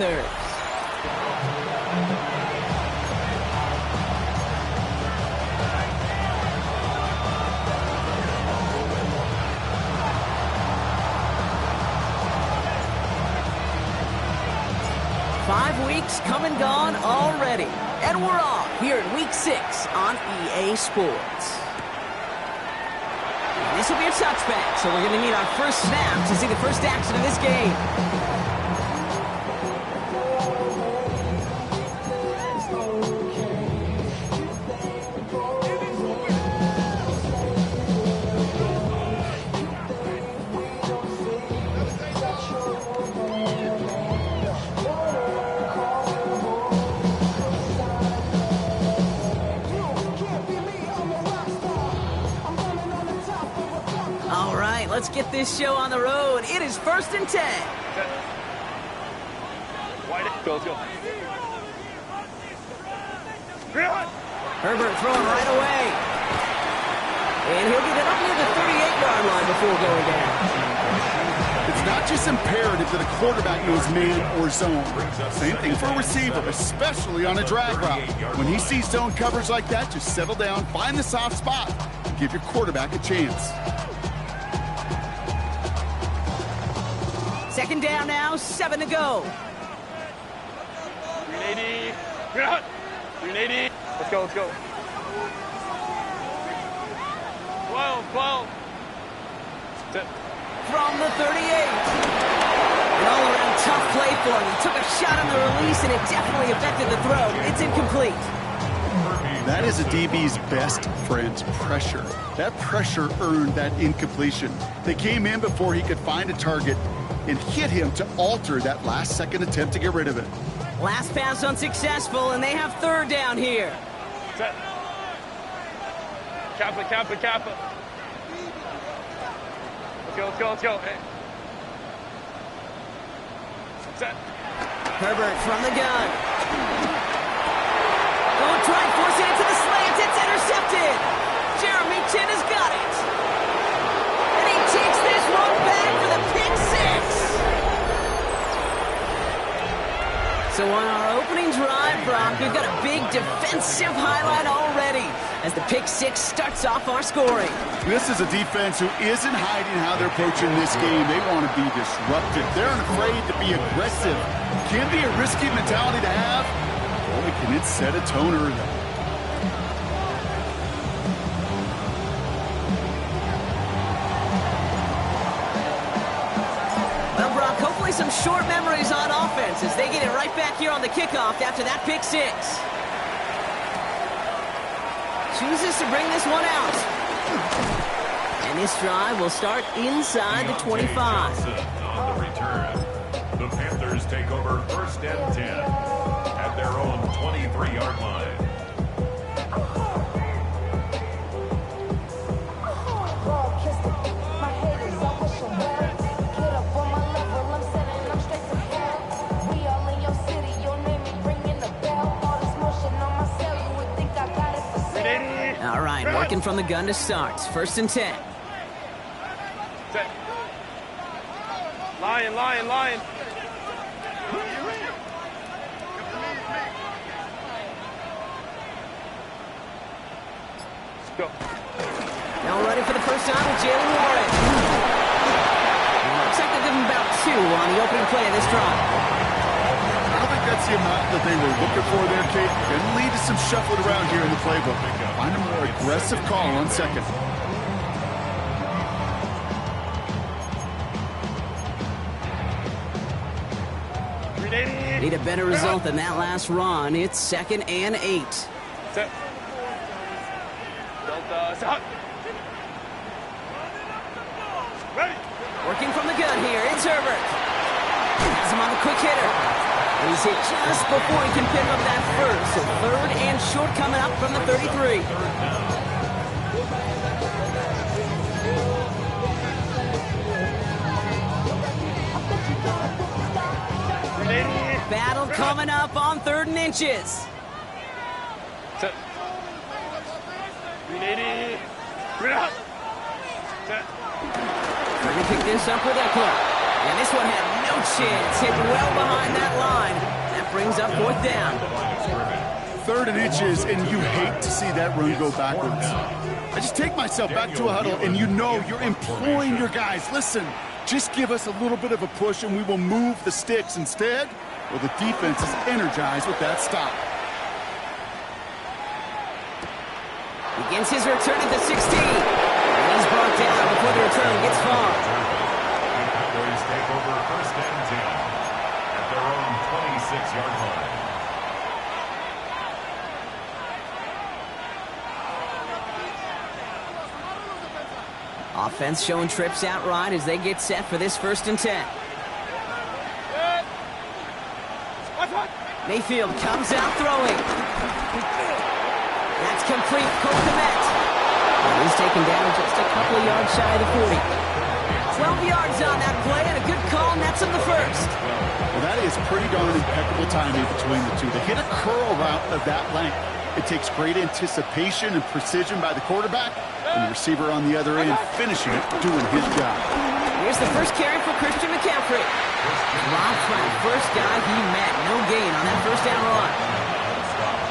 Third. 5 weeks come and gone already. And we're off here in Week 6 on EA Sports. And this will be a touchback, so we're going to need our first snap to see the first action of this game. Let's get this show on the road. It is 1st and 10. Go, let's go. Herbert throwing right away. And he'll get it up near the 38-yard line before going down. It's not just imperative that a quarterback knows man or zone. Same thing for a receiver, especially on a drag route. When he sees zone coverage like that, just settle down, find the soft spot, and give your quarterback a chance. 2nd down now, 7 to go. 380. 380. Let's go, let's go. 12. From the 38. An all-around tough play for him. He took a shot on the release, and it definitely affected the throw. It's incomplete. That is a DB's best friend, pressure. That pressure earned that incompletion. They came in before he could find a target and hit him to alter that last-second attempt to get rid of it. Last pass unsuccessful, and they have 3rd down here. Set. Kappa. Let's go. Hey. Set. Herbert from the gun. Going try forcing it to the slant. It's intercepted. Jeremy Chin has got it. And he takes this one back for the pick 6. So on our opening drive, Brock, we've got a big defensive highlight already as the pick 6 starts off our scoring. This is a defense who isn't hiding how they're approaching this game. They want to be disruptive. They're unafraid to be aggressive. Can be a risky mentality to have. Boy, can it set a tone early. Well, Brock, hopefully some short memories on offense as they get it right back here on the kickoff after that pick 6. Chooses to bring this one out. And this drive will start inside the 25. On the return, the Panthers take over 1st and 10 at their own 23-yard line. All right, working from the gun to start. 1st and 10. Set. Lion. Let's go. Now running for the first time with Jalen Warren. Looks like they'll give him about 2 on the opening play of this drive. I don't think that's the amount that they were looking for there, Kate. Can lead to some shuffling around here in the playbook. Find a more aggressive call on 2nd. Need a better result than that last run. It's 2nd and 8. Set. Delta. Set. Ready. Working from the gun here. It's Herbert. Has him on the quick hitter. He's hit just before he can pick up that first. So 3rd and short coming up from the 33. Battle coming up on 3rd and inches. Set. 380. Set. Trying to pick this up with Eckler. And this one had no chance. Hit well behind that line. That brings up 4th down. 3rd and inches, and you hate to see that run go backwards. I just take myself back to a huddle, and you know you're imploring your guys, listen, just give us a little bit of a push, and we will move the sticks. Instead, well, the defense is energized with that stop. Begins his return at the 16. And he's brought down before the return gets far. Cowboys take over 1st and 10 at their own 26-yard line. Offense showing trips out right as they get set for this 1st and 10. Mayfield comes out throwing. That's complete. Cole Kmet. He's taken down just a couple of yards shy of the 40. 12 yards on that play and a good call, and that's on the 1st. Well, that is pretty darn impeccable timing between the two. They hit a curl route of that length. It takes great anticipation and precision by the quarterback, and the receiver on the other end finishing it, doing his job. Here's the first carry for Christian McCaffrey. Rob Flat, first guy he met. No gain on that 1st down run.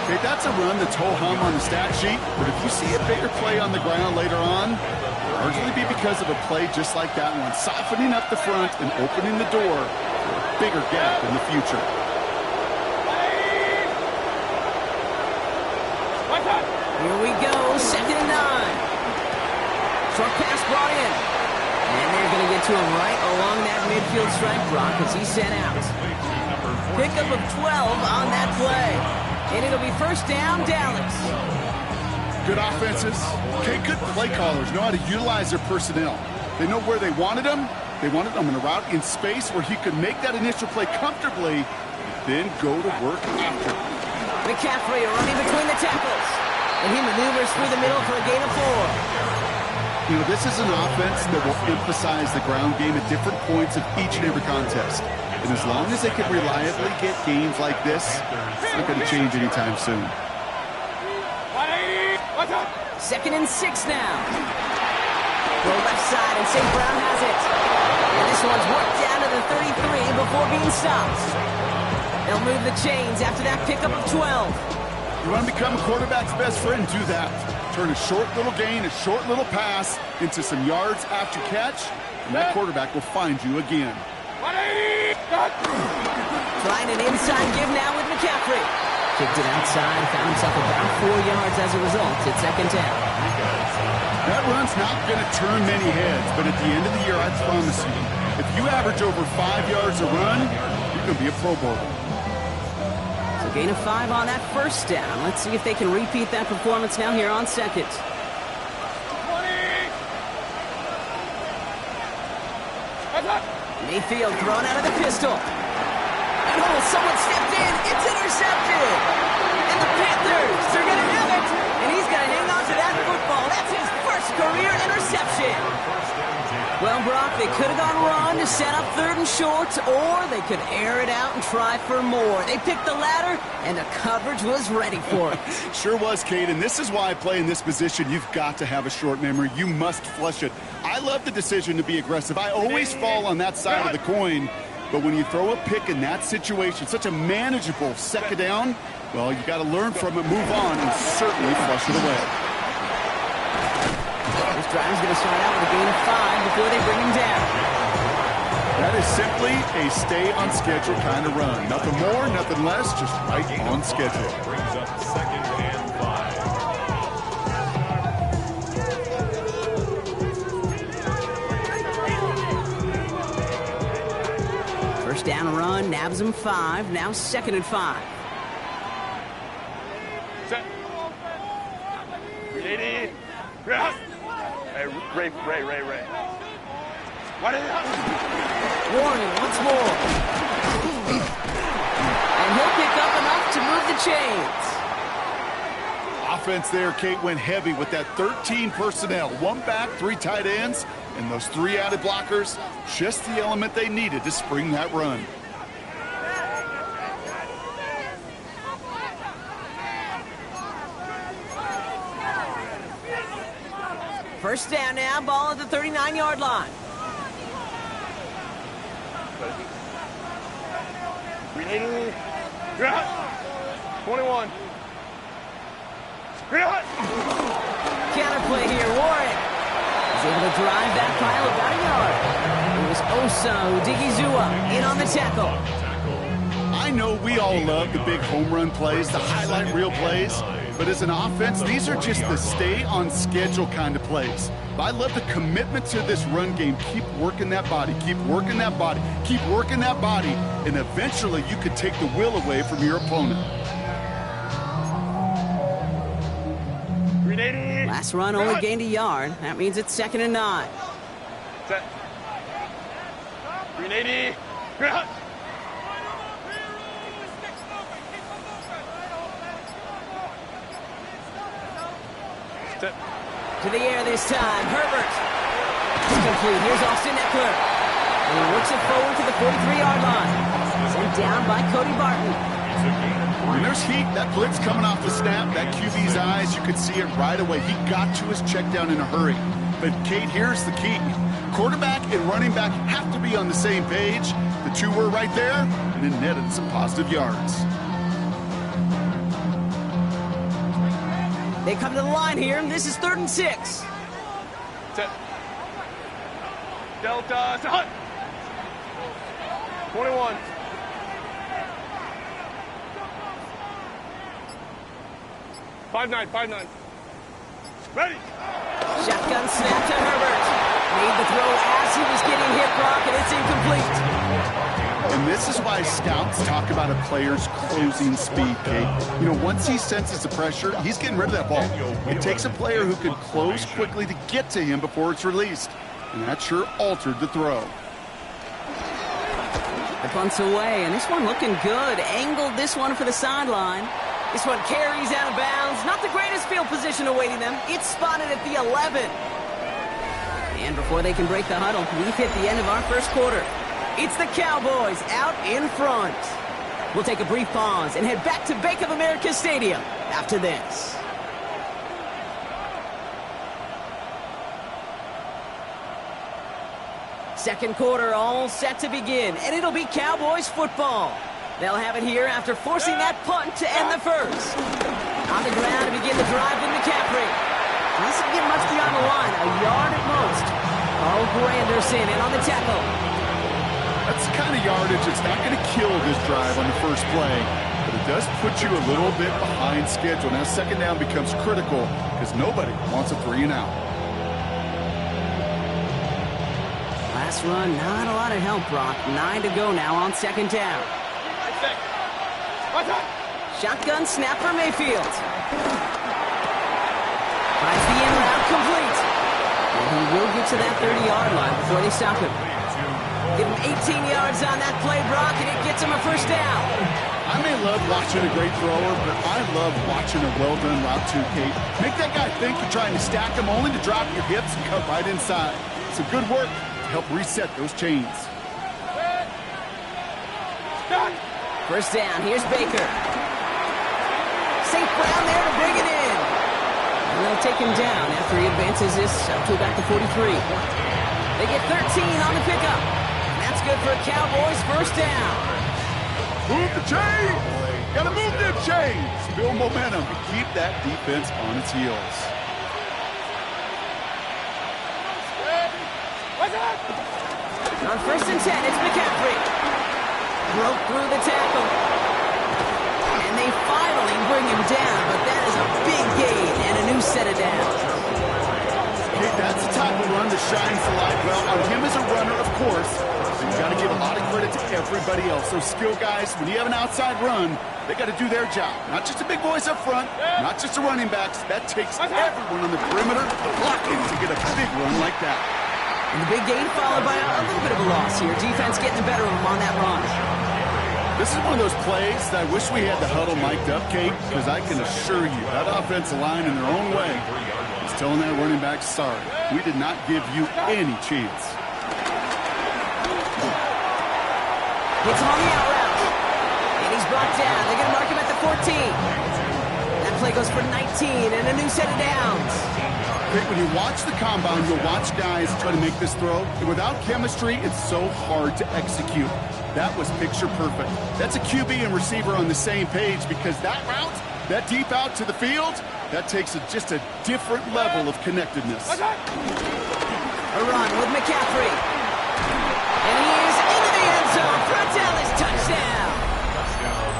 Okay, that's a run that's ho-hum on the stat sheet, but if you see a bigger play on the ground later on, it'll largely be because of a play just like that one, softening up the front and opening the door for a bigger gap in the future. Here we go, 2nd and 9. Short pass brought in. And they're going to get to him right along that midfield stripe, Brock, as he's sent out. Pickup of 12 on that play. And it'll be 1st down, Dallas. Good offenses. Okay, good play callers know how to utilize their personnel. They know where they wanted them. They wanted them in a route in space where he could make that initial play comfortably, then go to work after. McCaffrey running between the tackles. And he maneuvers through the middle for a gain of 4. You know, this is an offense that will emphasize the ground game at different points of each and every contest. And as long as they can reliably get gains like this, it's not going to change anytime soon. 2nd and 6 now. Go left side, and St. Brown has it. And this one's worked down to the 33 before being stopped. They'll move the chains after that pickup of 12. You want to become a quarterback's best friend? Do that. Turn a short little gain, a short little pass into some yards after catch, and that quarterback will find you again. Trying an inside give now with McCaffrey. Kicked it outside, found himself about 4 yards as a result. It's 2nd down. That run's not going to turn many heads, but at the end of the year, I promise you, if you average over 5 yards a run, you're going to be a Pro Bowler. So gain of 5 on that 1st down. Let's see if they can repeat that performance now here on 2nd. Mayfield thrown out of the pistol. And someone stepped in. It's intercepted. And the Panthers, they're going to have it. And he's going to hang on to that football. That's his first career interception. Well, Brock, they could have gone run to set up 3rd and short, or they could air it out and try for more. They picked the latter, and the coverage was ready for it. Sure was, Kate, and this is why I play in this position. You've got to have a short memory. You must flush it. I love the decision to be aggressive. I always fall on that side of the coin, but when you throw a pick in that situation, such a manageable 2nd down, well, you got to learn from it, move on, and certainly flush it away. This drive's going to start out with a gain of 5 before they bring him down. That is simply a stay on schedule kind of run. Nothing more, nothing less, just right on schedule. Brings up 2nd and 5. First down run, nabs him 5. Now 2nd and 5. Set. 380. Hey, Ray. What is it? Warning once more. And he'll pick up enough to move the chains. Offense there, Kate, went heavy with that 13 personnel. 1 back, 3 tight ends, and those 3 added blockers. Just the element they needed to spring that run. First down now, ball at the 39-yard line. 80. You're out. 21. You're out. Counterplay here, Warren. He's able to drive that pile about a yard. It was Osa Odigizua in on the tackle. I know we all love the big home run plays, the highlight reel plays, but as an offense, these are just the stay on schedule kind of plays. I love the commitment to this run game. Keep working that body, keep working that body, keep working that body, and eventually you could take the will away from your opponent. Last run only gained a yard. That means it's 2nd and 9. Set. 380. Set. To the air this time. Herbert. It's complete. Here's Austin Eckler. And he works it forward to the 43-yard line. Sent down by Cody Barton. When there's heat, that blitz coming off the snap, that QB's eyes, you could see it right away. He got to his check down in a hurry. But, Kate, here's the key. Quarterback and running back have to be on the same page. The two were right there, and it netted some positive yards. They come to the line here, and this is 3rd and 6. Set. Delta. Set. 21. Five nine. Ready. Shotgun snap to Herbert. Made the throw as he was getting hit, Brock, and it's incomplete. And this is why scouts talk about a player's closing speed, Kate. You know, once he senses the pressure, he's getting rid of that ball. It takes a player who can close quickly to get to him before it's released. And that sure altered the throw. The punt's away, and this one looking good. Angled this one for the sideline. This one carries out of bounds. Not the greatest field position awaiting them. It's spotted at the 11. And before they can break the huddle, we've hit the end of our first quarter. It's the Cowboys out in front. We'll take a brief pause and head back to Bank of America Stadium after this. Second quarter all set to begin, and it'll be Cowboys football. They'll have it here after forcing that punt to end the first. On the ground to begin the drive with McCaffrey. Doesn't get much beyond the line, a yard at most. Carl Granderson in on the tackle. That's the kind of yardage that's not going to kill this drive on the first play, but it does put you a little bit behind schedule. Now second down becomes critical because nobody wants a 3 and out. Last run, not a lot of help, Brock. 9 to go now on second down. Shotgun snap for Mayfield. Finds the in route complete. And he will get to that 30-yard line before they stop him. Give him 18 yards on that play, Brock, and it gets him a first down. I may love watching a great thrower, but I love watching a well-done route too, Kate. Make that guy think you're trying to stack him only to drop your hips and cut right inside. Some good work to help reset those chains. First down, here's Baker. St. Brown there to bring it in. And they'll take him down after he advances this up to about the 43. They get 13 on the pickup. And that's good for a Cowboys first down. Move the chains! Gotta move them chains! Build momentum to keep that defense on its heels. On first and 10, it's McCaffrey. Broke through the tackle. And they finally bring him down, but that is a big gain and a new set of downs. Hey, that's the type of run that shines the light well on him as a runner, of course. So you got to give a lot of credit to everybody else. Those skill guys, when you have an outside run, they got to do their job. Not just the big boys up front, not just the running backs. That takes everyone on the perimeter blocking to get a big run like that. And the big gain followed by a little bit of a loss here. Defense getting the better of them on that run. This is one of those plays that I wish we had the huddle mic'd up, Kate, because I can assure you that offensive line in their own way is telling that running back, sorry, we did not give you any chance. Hits him on the out route. And he's brought down. They're going to mark him at the 14. That play play goes for 19 and a new set of downs. Rick, when you watch the combine, you'll watch guys try to make this throw. And without chemistry, it's so hard to execute. That was picture perfect. That's a QB and receiver on the same page, because that route, that deep out to the field, that takes just a different level of connectedness. A run with McCaffrey. And he is into the end zone for a Dallas touchdown.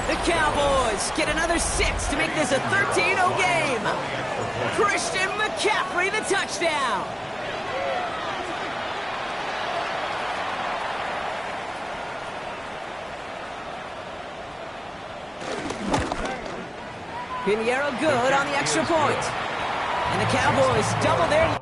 The Cowboys get another 6 to make this a 13-0 game. Christian McCaffrey, the touchdown. Pinheiro good on the extra point. And the Cowboys double their...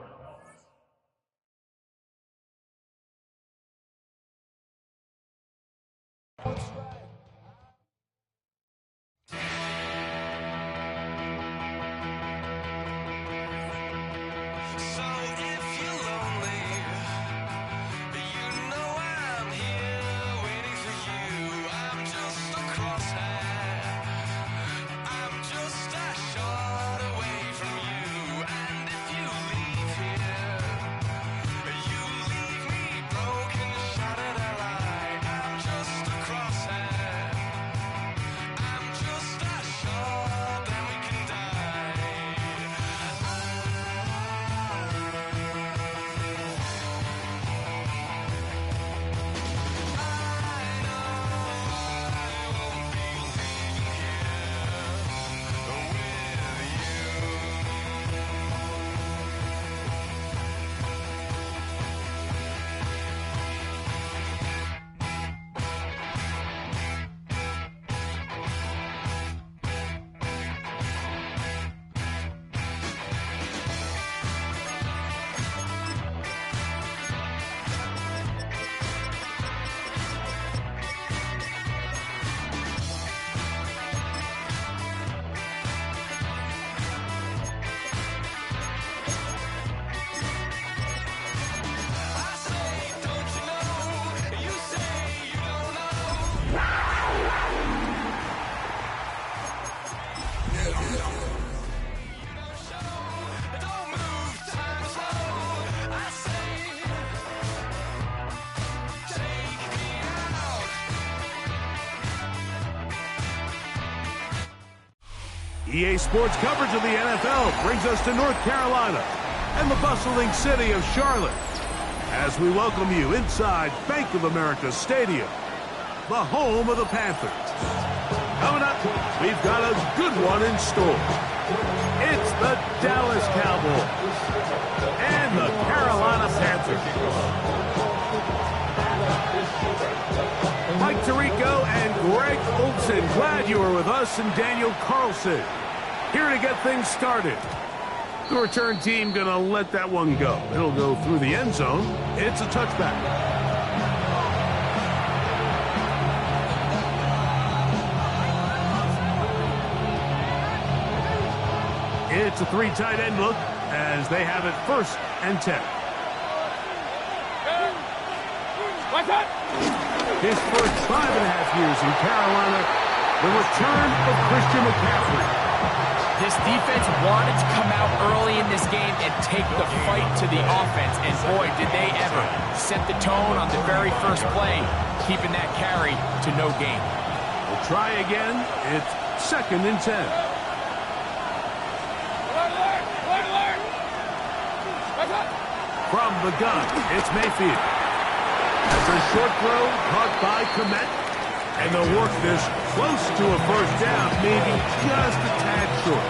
EA Sports coverage of the NFL brings us to North Carolina and the bustling city of Charlotte as we welcome you inside Bank of America Stadium, the home of the Panthers. Coming up, we've got a good one in store. It's the Dallas Cowboys and the Carolina Panthers. Mike Tirico and Greg Olson, glad you were with us, and Daniel Carlson here to get things started. The return team gonna let that one go. It'll go through the end zone. It's a touchback. It's a three tight end look as they have it 1st and 10. His first 5.5 years in Carolina, the return of Christian McCaffrey. This defense wanted to come out early in this game and take the fight to the offense, and boy, did they ever. Set the tone on the very first play, keeping that carry to no gain. We'll try again. It's 2nd and 10. From the gun, it's Mayfield. That's a short throw caught by Komet, and they'll work this close to a first down, maybe just a tad short.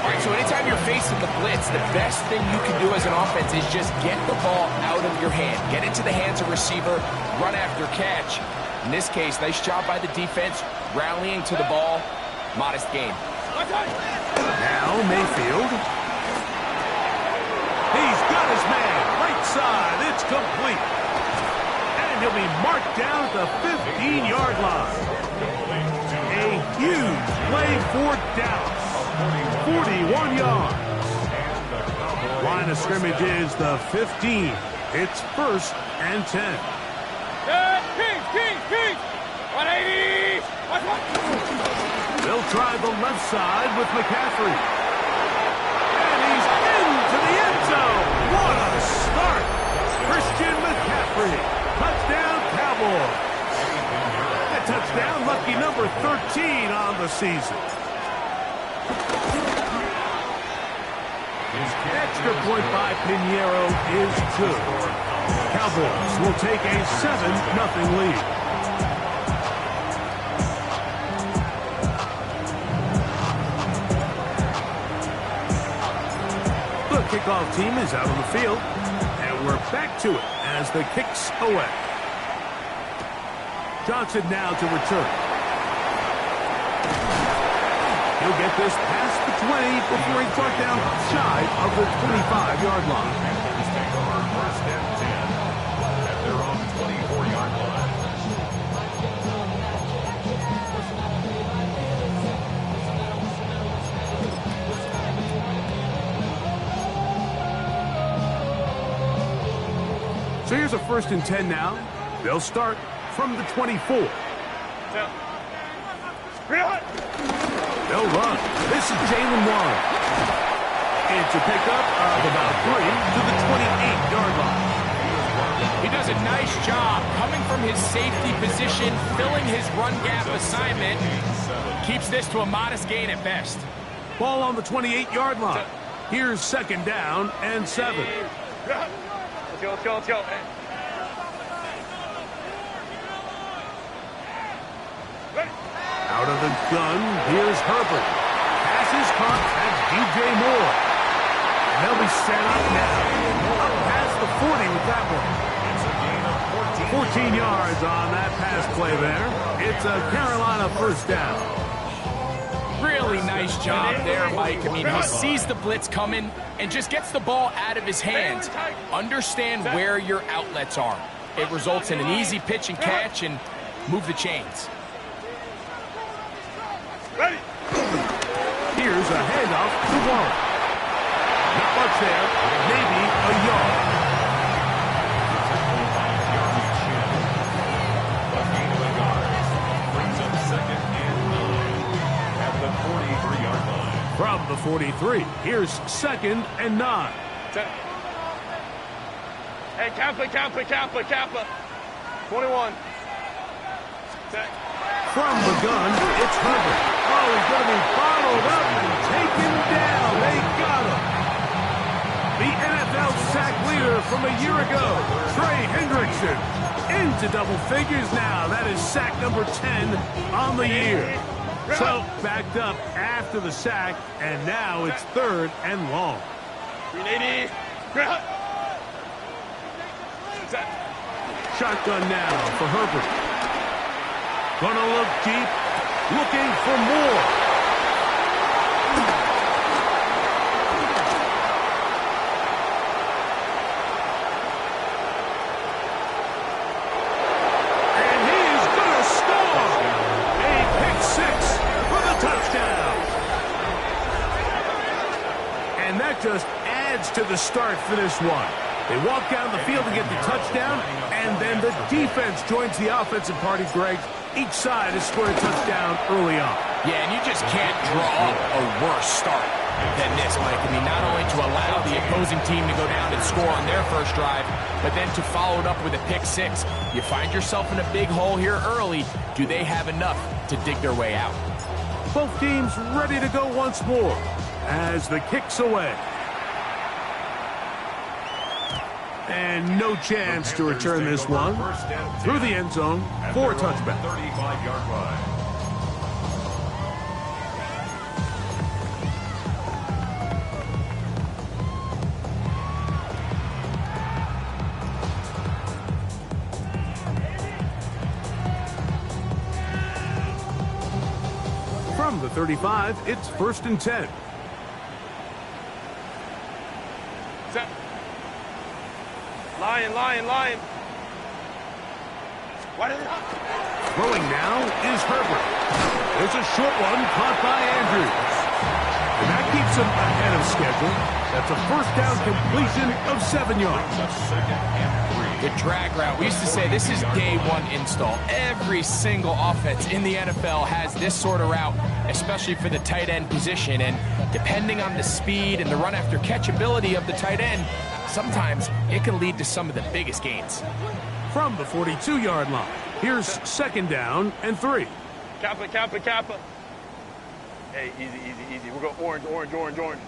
All right, so anytime you're facing the blitz, the best thing you can do as an offense is just get the ball out of your hand. Get into the hands of receiver, run after catch. In this case, nice job by the defense, rallying to the ball. Modest gain. Now Mayfield. He's got his man, right side, it's complete. And he'll be marked down at the 15-yard line. A huge play for Dallas. 41 yards. Line of scrimmage is the 15. It's 1st and 10. King! 180! They'll try the left side with McCaffrey. And he's into the end zone. What a start. Christian McCaffrey. Touchdown, Cowboys. A touchdown, lucky number 13 on the season. Extra point by Pinheiro is good. Cowboys will take a 7-0 lead. The kickoff team is out on the field, and we're back to it as the kick's away. Johnson now to return. He'll get this past the 20 before he's brought down shy of the 25-yard line. Panthers take over first and 10 at their own 24-yard line. So here's a 1st and 10 now. They'll start from the 24. They'll run. This is Jalen Warren. It's a pickup of about 3 to the 28-yard line. He does a nice job coming from his safety position, filling his run gap assignment. Keeps this to a modest gain at best. Ball on the 28-yard line. Here's 2nd down and 7. Let's go. Out of the gun, here's Herbert. Pass is caught at DJ Moore. And they'll be set up now. Up past the 40 with that one. 14 yards on that pass play there. It's a Carolina 1st down. Really nice job there, Mike. I mean, he sees the blitz coming and just gets the ball out of his hands. Understand where your outlets are. It results in an easy pitch and catch and move the chains. Ready. Here's a handoff to Warren. Not much there. Maybe a yard. A gain of a yard brings up 2nd and 9 at the 43-yard line. From the 43, here's 2nd and 9. Hey, Kappa. 21. From the gun, it's Herbert. Oh, he's going to be followed up and taken down. They got him. The NFL sack leader from a year ago, Trey Hendrickson, into double figures now. That is sack number 10 on the year. So backed up after the sack, and now it's 3rd and long. 380. Shotgun now for Herbert. Gonna look deep, looking for more. And he is gonna score. A pick 6 for the touchdown. And that just adds to the start for this one. They walk down the field to get the touchdown, and then the defense joins the offensive party, Greg. Each side has scored a touchdown early on. Yeah, and you just can't draw up a worse start than this, Mike. I mean, not only to allow the opposing team to go down and score on their first drive, but then to follow it up with a pick 6. You find yourself in a big hole here early. Do they have enough to dig their way out? Both teams ready to go once more as the kick's away. And no chance to return this one through the end zone for a touchback. 35-yard line. From the 35, it's 1st and 10. Set. Lion. What is it? Throwing now is Herbert. There's a short one caught by Andrews. And that keeps him ahead of schedule. That's a 1st down completion of 7 yards. It's 2nd and 3. The drag route. We used to say this is day one install. Every single offense in the NFL has this sort of route, especially for the tight end position. And depending on the speed and the run after catch ability of the tight end, sometimes it can lead to some of the biggest gains. From the 42-yard line, here's second down and 3. Kappa, Kappa, Kappa. Hey, easy, easy, easy. We'll go orange, orange, orange, orange.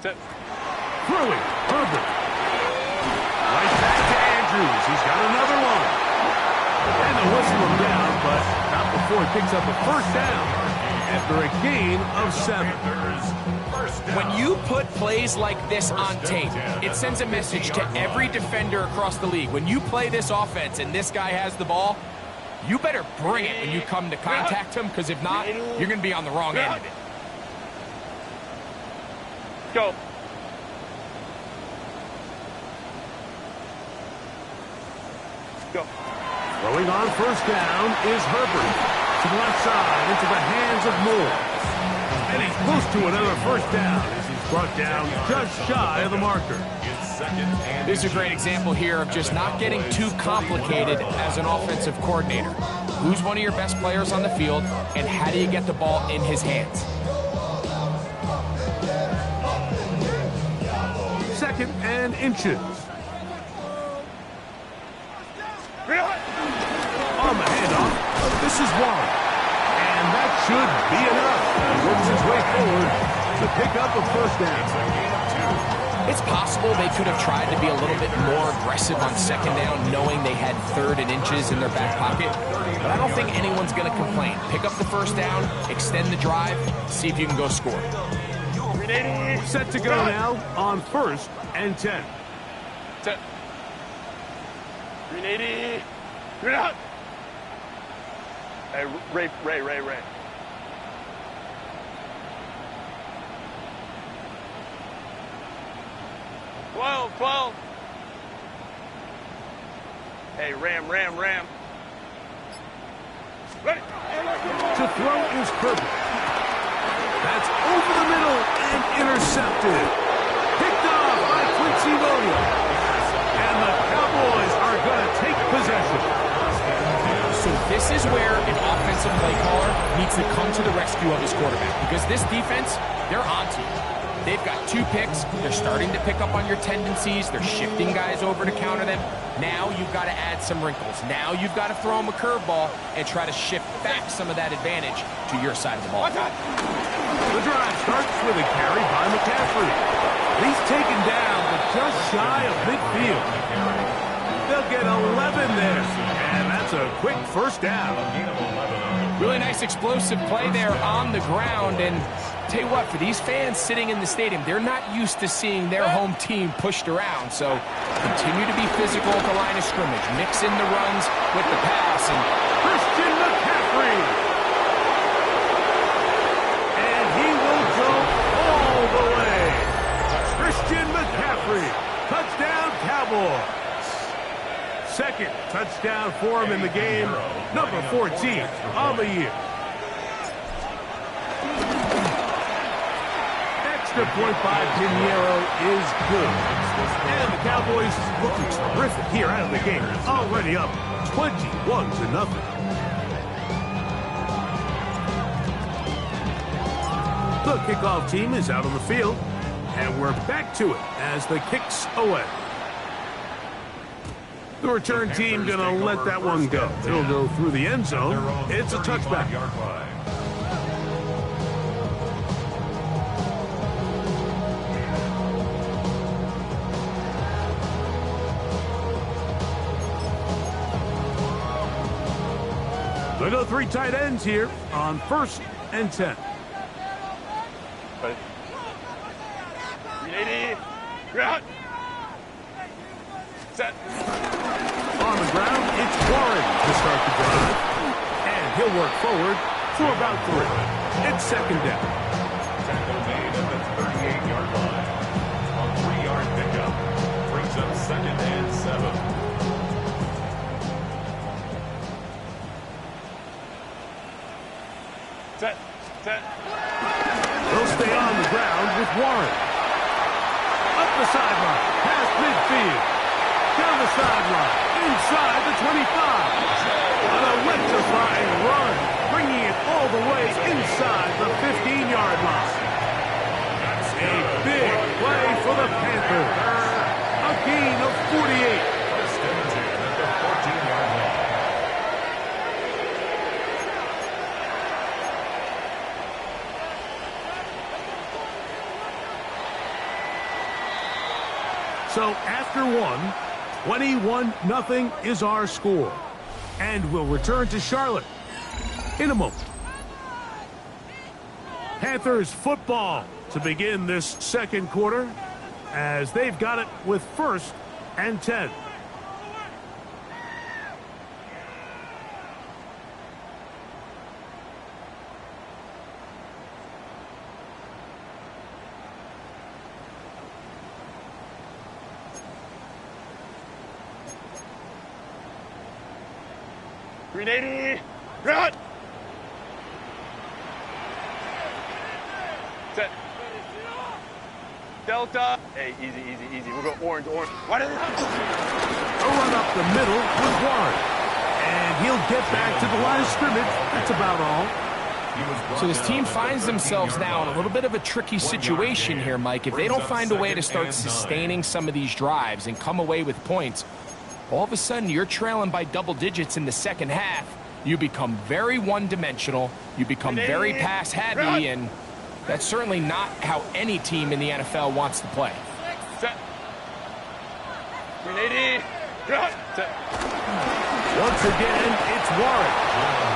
Throwing, Herbert. Right back to Andrews. He's got another one. And they'll whistle him down, but not before he picks up a first down after a gain of 7. When you put plays like this on tape, it sends a message to every defender across the league. When you play this offense and this guy has the ball, you better bring it when you come to contact him, because if not, you're going to be on the wrong end of it. Go. Go. Throwing on first down is Herbert. To the left side, into the hands of Moore. And he's close to another first down as he's brought down just shy of the marker. This is a great example here of just not getting too complicated as an offensive coordinator. Who's one of your best players on the field, and how do you get the ball in his hands? Second and inches. On the handoff, this is Warren. And that should be enough. He works his way forward to pick up a first down. It's possible they could have tried to be a little bit more aggressive on second down, knowing they had third and inches in their back pocket. But I don't think anyone's going to complain. Pick up the first down, extend the drive, see if you can go score. Set to go now on first and 10. Set. 380. You're out. Hey, Ray. 12. Hey, Ram. Ready. To throw is Herbert. That's over the middle and intercepted. Picked off by Quincy Williams. And the Cowboys are going to take possession. So this is where an offensive play caller needs to come to the rescue of his quarterback, because this defense, they're onto you. They've got 2 picks. They're starting to pick up on your tendencies. They're shifting guys over to counter them. Now you've got to add some wrinkles. Now you've got to throw them a curveball and try to shift back some of that advantage to your side of the ball. The drive starts with a carry by McCaffrey. He's taken down, but just shy of midfield. They'll get 11 there, and that's a quick first down. Really nice explosive play there on the ground, and tell you what, for these fans sitting in the stadium, they're not used to seeing their home team pushed around, so continue to be physical at the line of scrimmage. Mix in the runs with the pass, and Christian McCaffrey. And he will go all the way. Christian McCaffrey. Touchdown, Cowboys. Second touchdown for him in the game. Number 14 on the year. Extra point by Pinheiro is good. And the Cowboys looking terrific here out of the game. Already up 21-0. The kickoff team is out on the field. And we're back to it as the kick's away. The return team going to let that one go. It'll go through the end zone. It's a touchback. They go 3 tight ends here on first and 10. Ready. 380. You're out. Set. On the ground, it's Warren to start the drive. And he'll work forward for about 3. It's second down. Tackle made at the 38-yard line. A 3-yard pickup brings up second and 7. Set. They'll stay on the ground with Warren. Up the sideline, past midfield. Down the sideline, inside the 25. An electrifying run, bringing it all the way inside the 15-yard line. A big play for the Panthers. A gain of 48. First and 10 at the 14-yard line. So after one, 21-0 is our score. And we'll return to Charlotte in a moment. Panthers football to begin this second quarter as they've got it with 1st and 10. .380. Run. Set. Delta. Hey, easy. We'll go orange. Why did A run up the middle with Warren. And he'll get back to the line of scrimmage. That's about all. So this team finds themselves now in a little bit of a tricky situation here, Mike. If they don't find a way to start sustaining some of these drives and come away with points, all of a sudden you're trailing by double digits in the second half. You become very one-dimensional. You become very pass-heavy, and that's certainly not how any team in the NFL wants to play. Set. 380. Set. Once again, it's Warren.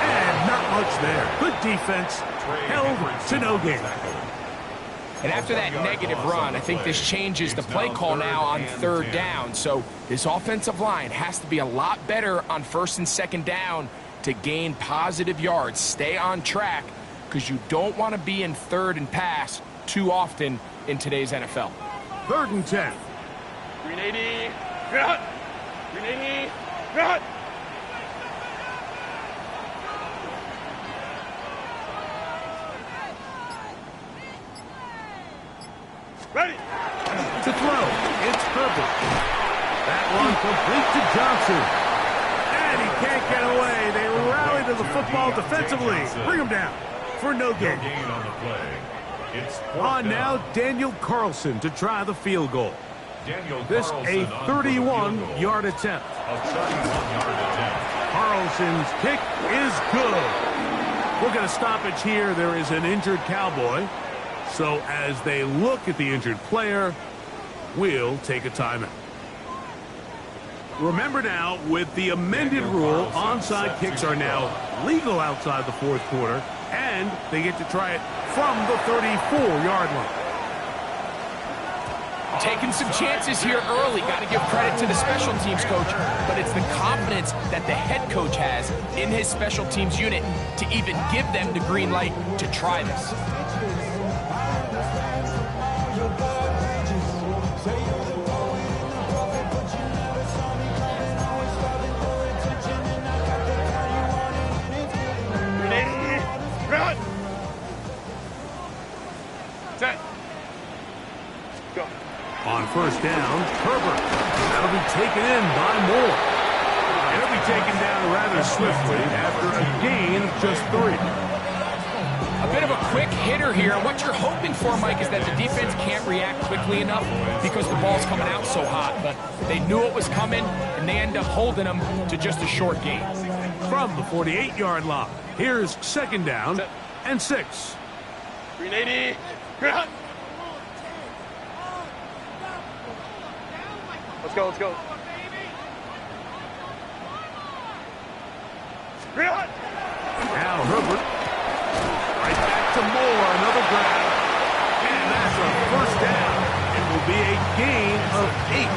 And not much there. Good defense. Held to no gain. And after that negative run, I think this changes the play call now on 3rd down. So this offensive line has to be a lot better on 1st and 2nd down to gain positive yards. Stay on track because you don't want to be in 3rd and pass too often in today's NFL. 3rd and 10. 380. 380. Ready. To throw, it's Herbert. That one complete to Johnson. And he can't get away. They rally to the football defensively. Bring him down for no gain. On the play. It's on now, Daniel Carlson to try the field goal. This a 31-yard attempt. A 31-yard attempt. Carlson's kick is good. We're going to stoppage here. There is an injured Cowboy. So as they look at the injured player, we'll take a timeout. Remember now, with the amended rule, onside kicks are now legal outside the 4th quarter, and they get to try it from the 34-yard line. Taking some chances here early. Got to give credit to the special teams coach, but it's the confidence that the head coach has in his special teams unit to even give them the green light to try this. Set. Go. On 1st down, Herbert. That'll be taken in by Moore. And it'll be taken down rather swiftly after a gain of just 3. A bit of a quick hitter here. What you're hoping for, Mike, is that the defense can't react quickly enough because the ball's coming out so hot. But they knew it was coming, and they end up holding them to just a short gain. From the 48-yard line, here's 2nd down and 6. 380. Let's go. Now Herbert. Right back to Moore. Another grab. And that's a 1st down. It will be a gain of 8.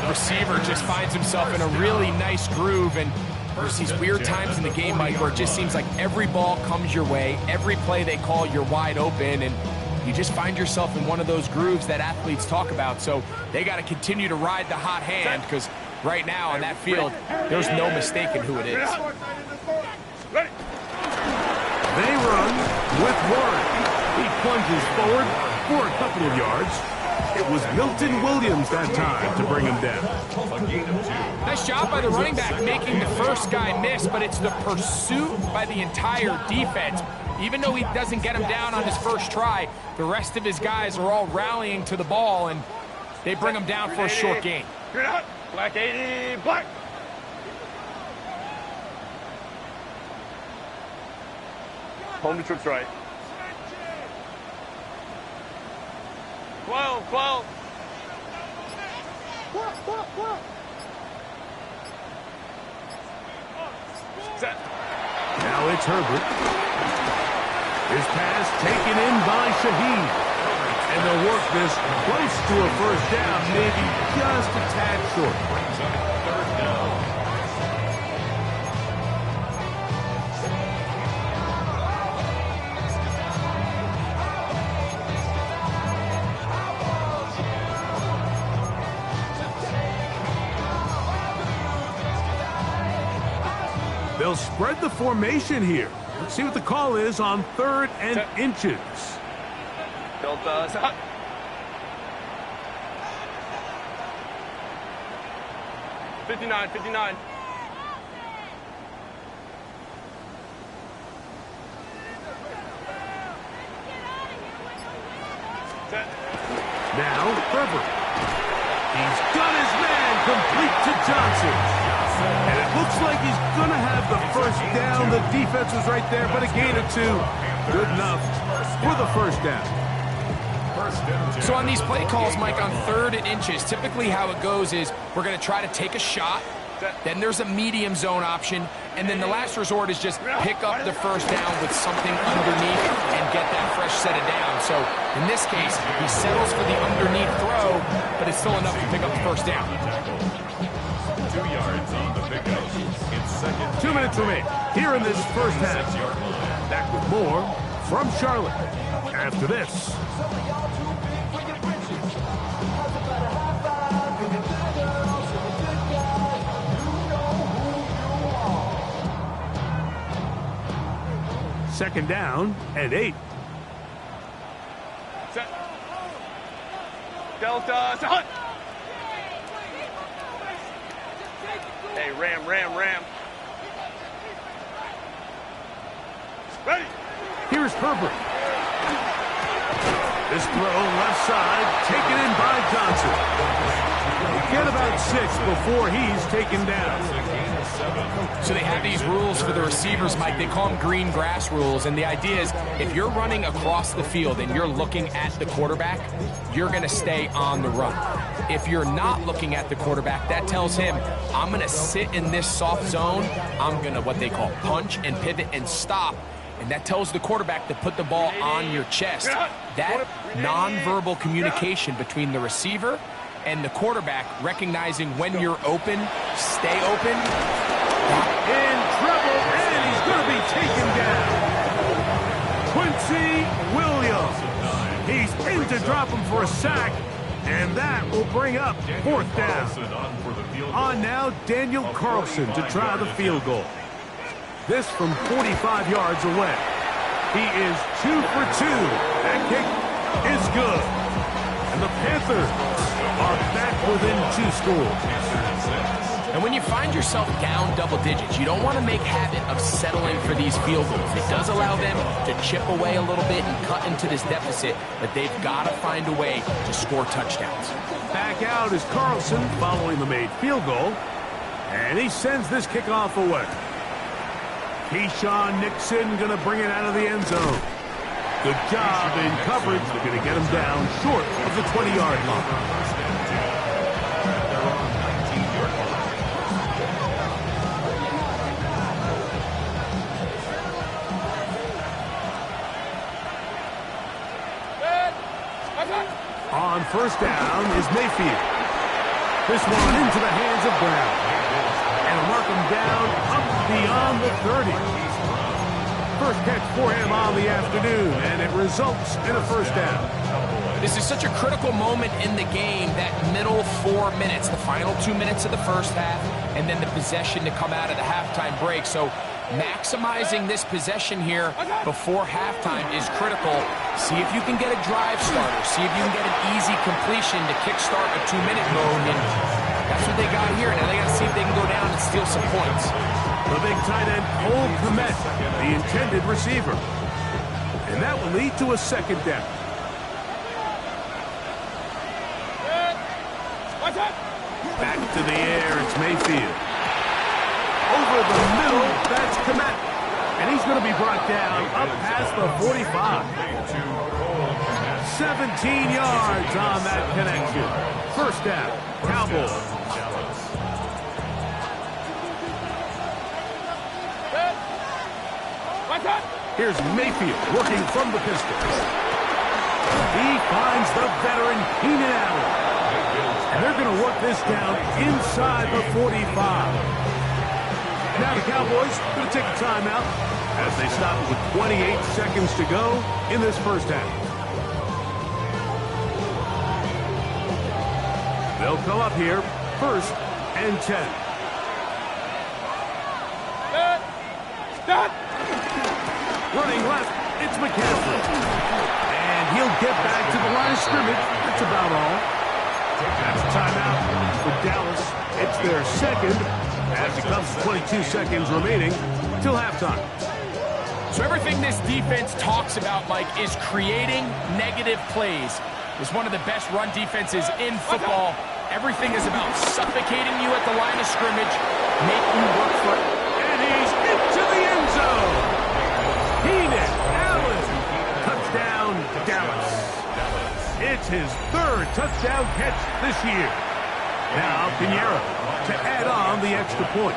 The receiver just finds himself in a really nice groove, and there's these weird times in the game, Mike, where it just seems like every ball comes your way. Every play they call, you're wide open, and you just find yourself in one of those grooves that athletes talk about. So they got to continue to ride the hot hand because right now on that field, there's no mistaking who it is. They run with Warren. He plunges forward for a couple of yards. It was Milton Williams that time to bring him down. Nice job by the running back making the first guy miss, but it's the pursuit by the entire defense. Even though he doesn't get him down on his first try, the rest of his guys are all rallying to the ball, and they bring him down for a short gain. You're out. Black 80, black. Home to trips right. 12. Set. Now it's Herbert. His pass taken in by Shaheed. And they'll work this close to a first down, maybe just a tad short. Third down. They'll spread the formation here. Let's see what the call is on 3rd and inches. Delta, set. 59. Set. Now, Herbert. He's got his man complete to Johnson. And it looks like he's going to have the first down. The defense was right there, but a gain or two. Good enough for the first down. So on these play calls, Mike, on 3rd and inches, typically how it goes is we're going to try to take a shot, then there's a medium zone option, and then the last resort is just pick up the first down with something underneath and get that fresh set of down. So in this case, he settles for the underneath throw, but it's still enough to pick up the first down. 2 yards on the pickup. It's second. 2 minutes remain here in this first half. Back with more from Charlotte after this. Second down and 8. Set. Delta, set. Hey, ram. Ready. Here's Herbert. This throw left side, taken in by Johnson. Get about 6 before he's taken down. So they have these rules for the receivers, Mike. They call them green grass rules, and the idea is if you're running across the field and you're looking at the quarterback, you're going to stay on the run. If you're not looking at the quarterback, that tells him, I'm going to sit in this soft zone. I'm going to what they call punch and pivot and stop. And that tells the quarterback to put the ball on your chest. That nonverbal communication between the receiver and the quarterback, recognizing when you're open, stay open. In trouble, and he's going to be taken down. Quincy Williams. He's in to drop him for a sack, and that will bring up 4th down. On now, Daniel Carlson to try the field goal. This from 45 yards away. He is 2 for 2. That kick is good. And the Panthers are back within 2 scores. And when you find yourself down double digits, you don't want to make habit of settling for these field goals. It does allow them to chip away a little bit and cut into this deficit, but they've got to find a way to score touchdowns. Back out is Carlson following the made field goal, and he sends this kickoff away. Keyshawn Nixon going to bring it out of the end zone. Good job in coverage. They're going to get him down short of the 20-yard line. On first down is Mayfield. This one into the hands of Brown. And will mark him down up beyond the 30. First catch for him on the afternoon, and it results in a first down. This is such a critical moment in the game, that middle 4 minutes, the final 2 minutes of the first half, and then the possession to come out of the halftime break. So Maximizing this possession here before halftime is critical. See if you can get a drive starter. See if you can get an easy completion to kickstart a 2-minute mode. And that's what they got here. Now they got to see if they can go down and steal some points. The big tight end, Cole Kmet, the intended receiver. And that will lead to a second down. Back to the air, it's Mayfield. Over the middle, that's Kmet. And he's going to be brought down up past the 45. 17 yards on that connection. First down, Cowboys. Here's Mayfield working from the pistol. He finds the veteran Keenan Allen. And they're going to work this down inside the 45. Now the Cowboys going to take a timeout as they stop with 28 seconds to go in this first half. They'll come up here, 1st and 10. Running left, it's McCaffrey. And he'll get back to the line of scrimmage. That's about all. That's a timeout for Dallas. It's their second as it comes to 22 seconds remaining till halftime. So everything this defense talks about, Mike, is creating negative plays. It's one of the best run defenses in football. Everything is about suffocating you at the line of scrimmage, making you work for it. And he's into the end zone. Keenan Allen. Touchdown, Dallas. It's his 3rd touchdown catch this year. Now Pinheiro to add on the extra point.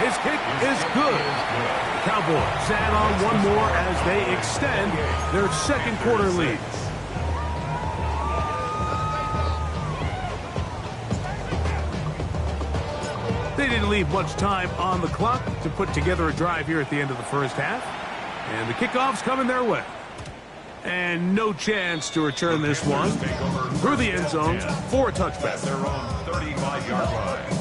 His kick is good. Cowboys add on one more as they extend their second quarter lead. They didn't leave much time on the clock to put together a drive here at the end of the first half. And the kickoff's coming their way. And no chance to return this one through the end zone for a touchback. Their own 35-yard line.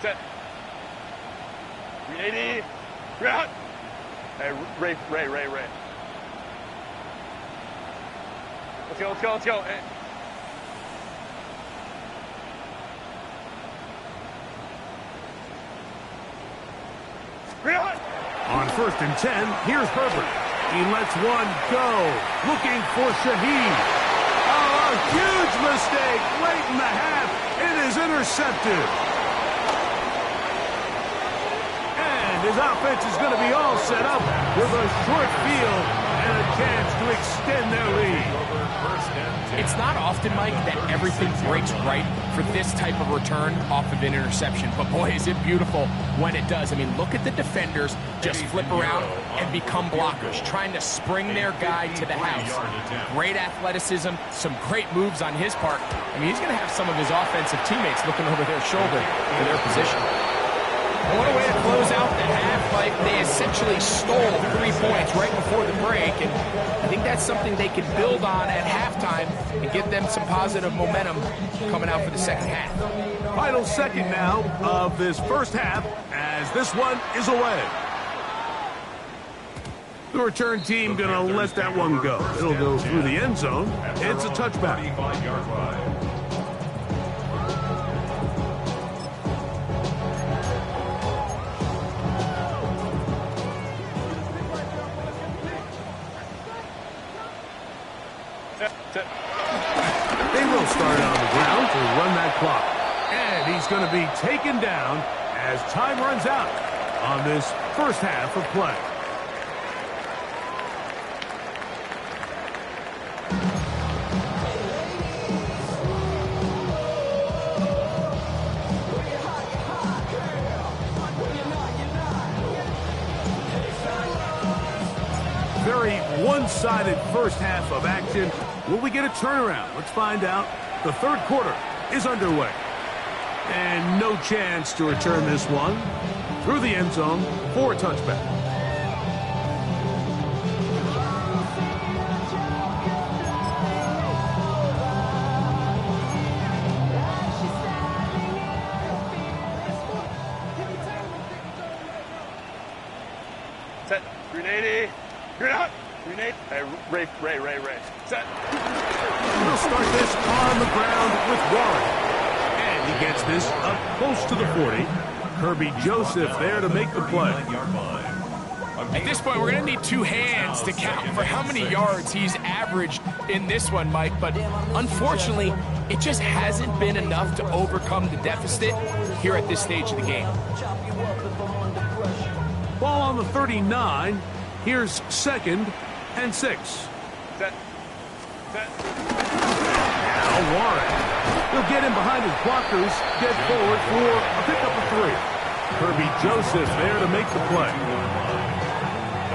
Set. 380. You're out. Hey, Ray. Let's go. Hey. On 1st and 10, here's Herbert. He lets one go, looking for Shaheed. Oh, a huge mistake late in the half. It is intercepted. And his offense is going to be all set up with a short field and a chance to extend their lead. It's not often, Mike, that everything breaks right for this type of return off of an interception. But boy, is it beautiful when it does. I mean, look at the defenders just flip around and become blockers, trying to spring their guy to the house. Great athleticism, some great moves on his part. I mean, he's going to have some of his offensive teammates looking over their shoulder for their position. And what a way to close out the half. Like, they essentially stole 3 points right before the break, and I think that's something they can build on at halftime and give them some positive momentum coming out for the second half. Final second now of this first half as this one is away. The return team going to let that one go. It'll go through the end zone. It's a touchback. 35-yard line. They will start on the ground to run that clock. And he's going to be taken down as time runs out on this first half of play. Very one-sided first half of action. Will we get a turnaround? Let's find out. The third quarter is underway. And no chance to return this one through the end zone for a touchback. Set. 380. You're not. 380. Hey, Ray. Set. We'll start this on the ground with Warren. And he gets this up close to the 40. Kirby Joseph there to make the play. At this point, we're going to need two hands to count for how many yards he's averaged in this one, Mike. But unfortunately, it just hasn't been enough to overcome the deficit here at this stage of the game. Ball on the 39. Here's 2nd and 6. Set. Now Warren. He'll get him behind his blockers, get forward for a pickup of 3. Kirby Joseph there to make the play.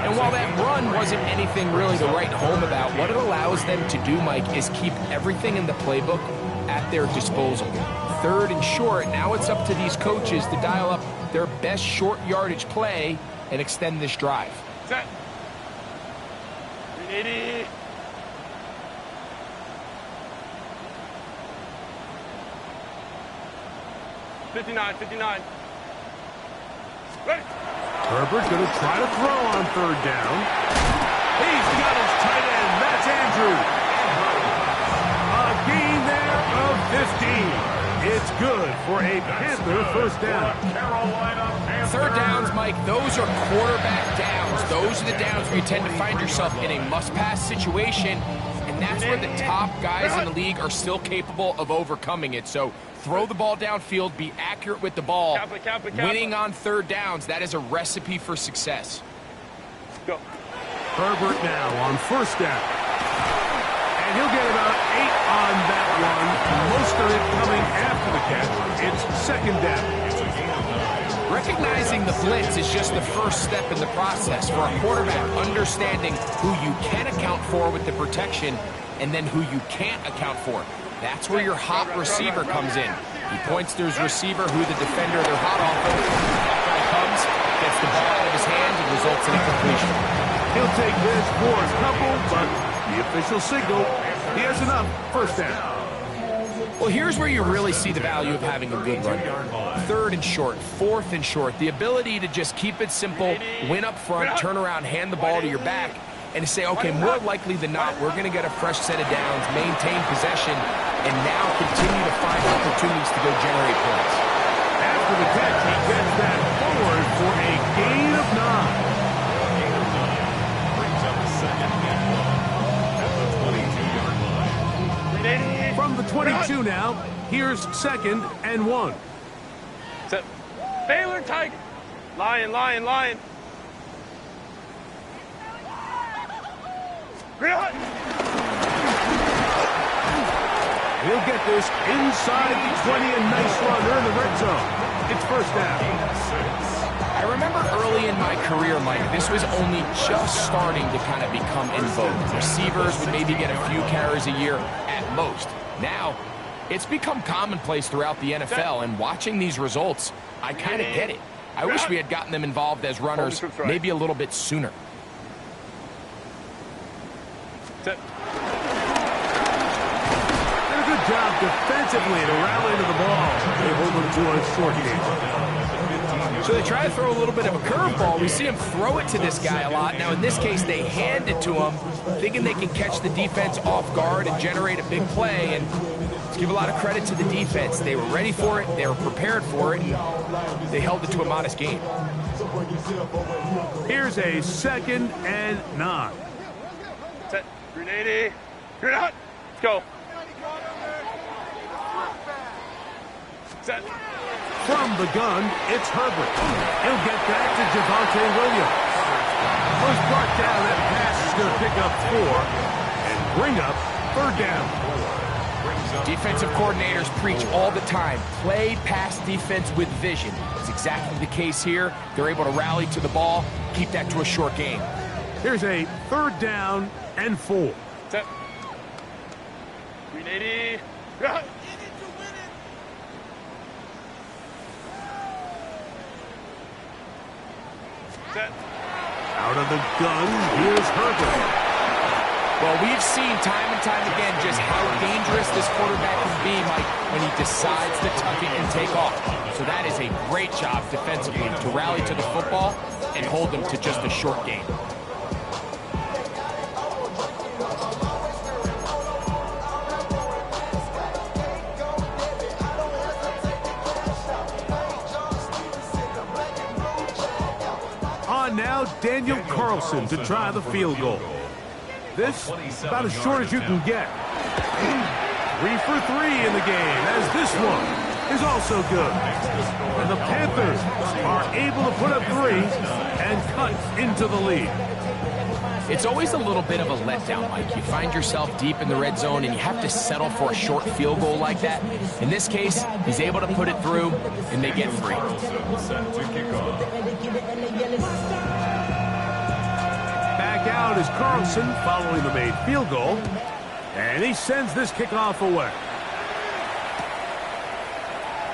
And while that run wasn't anything really to write home about, what it allows them to do, Mike, is keep everything in the playbook at their disposal. 3rd and short, now it's up to these coaches to dial up their best short yardage play and extend this drive. Set. 380. $59. Ready. Herbert going to try to throw on 3rd down. He's got his tight end. That's Andrew. A gain there of 15. It's good for a Panther 1st down. 3rd downs, Mike, those are quarterback downs. Those are the downs where you tend to find yourself in a must-pass situation, and that's where the top guys in the league are still capable of overcoming it. So throw the ball downfield, be accurate with the ball. Kappa. Winning on 3rd downs, that is a recipe for success. Go. Herbert now on 1st down. And he'll get about 8 on that one. Most of it coming after the catch. It's 2nd down. Recognizing the blitz is just the first step in the process for a quarterback, understanding who you can account for with the protection and then who you can't account for. That's where your hot receiver comes in. He points to his receiver, who the defender they're hot off of. That guy comes, gets the ball out of his hands, and results in a completion. He'll take this for a couple, but the official signal, he has enough. 1st down. Well, here's where you really see the value of having a good run. 3rd and short, 4th and short. The ability to just keep it simple, win up front, turn around, hand the ball to your back, and say, okay, more likely than not, we're going to get a fresh set of downs, maintain possession, and now continue to find opportunities to go generate points. After the catch, he gets that forward for a gain of 9. Brings up a 2nd and 1 at the 22-yard line. From the 22 now, here's 2nd and 1. Set. Baylor Tiger. Lion. Green hut. He'll get this inside the 20, and nice run. They're in the red zone. It's 1st down. I remember early in my career, Mike, this was only just starting to kind of become in vogue. Receivers would maybe get a few carries a year at most. Now, it's become commonplace throughout the NFL, and watching these results, I kind of get it. I wish we had gotten them involved as runners maybe a little bit sooner. Set. Did a good job defensively to rally to the ball. They hold them to a short game. So they try to throw a little bit of a curveball. We see him throw it to this guy a lot. Now, in this case, they hand it to him, thinking they can catch the defense off guard and generate a big play. And let's give a lot of credit to the defense. They were ready for it, they were prepared for it, and they held it to a modest game. Here's a 2nd and 9. Set. 380. Green hut. Let's go. Set. From the gun, it's Herbert. He'll get back to Javonte Williams. First brought down, that pass is going to pick up 4 and bring up 3rd down. Defensive coordinators preach all the time, play pass defense with vision. It's exactly the case here. They're able to rally to the ball, keep that to a short game. Here's a 3rd down and 4. Set. 380. Set. Out of the gun, here's Herbert. Well, we've seen time and time again just how dangerous this quarterback can be, Mike, when he decides to tuck it and take off. So that is a great job defensively to rally to the football and hold them to just a short gain. On now, Daniel Carlson to try the field goal. This, about as short as you can get. 3 for 3 in the game, as this one is also good. And the Panthers are able to put up 3 and cut into the lead. It's always a little bit of a letdown, Mike. You find yourself deep in the red zone and you have to settle for a short field goal like that. In this case, he's able to put it through and they get 3. Back out is Carlson following the made field goal. And he sends this kickoff away.